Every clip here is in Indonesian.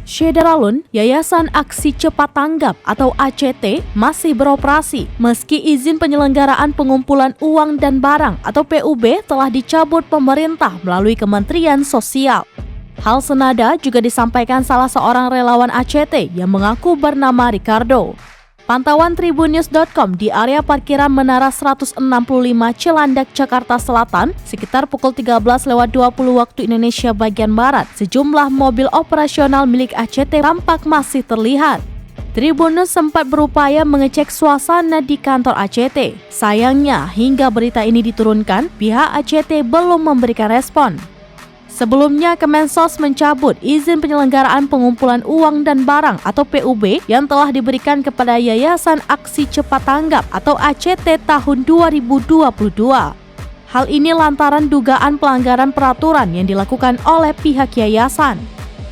Syederalun, Yayasan Aksi Cepat Tanggap atau ACT masih beroperasi meski izin penyelenggaraan pengumpulan uang dan barang atau PUB telah dicabut pemerintah melalui Kementerian Sosial. Hal senada juga disampaikan salah seorang relawan ACT yang mengaku bernama Ricardo. Pantauan tribunnews.com di area parkiran Menara 165 Cilandak, Jakarta Selatan, sekitar pukul 13.20 waktu Indonesia bagian Barat, sejumlah mobil operasional milik ACT tampak masih terlihat. Tribunnews sempat berupaya mengecek suasana di kantor ACT. Sayangnya, hingga berita ini diturunkan, pihak ACT belum memberikan respon. Sebelumnya, Kemensos mencabut izin penyelenggaraan pengumpulan uang dan barang atau PUB yang telah diberikan kepada Yayasan Aksi Cepat Tanggap atau ACT tahun 2022. Hal ini lantaran dugaan pelanggaran peraturan yang dilakukan oleh pihak yayasan.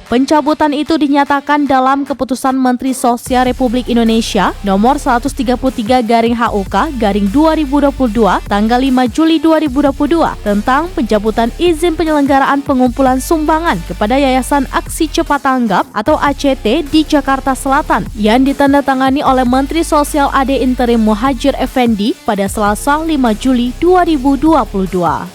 Pencabutan itu dinyatakan dalam Keputusan Menteri Sosial Republik Indonesia nomor 133/HUK/2022 tanggal 5 Juli 2022 tentang pencabutan izin penyelenggaraan pengumpulan sumbangan kepada Yayasan Aksi Cepat Tanggap atau ACT di Jakarta Selatan yang ditandatangani oleh Menteri Sosial AD Interim Muhadjir Effendi pada Selasa 5 Juli 2022.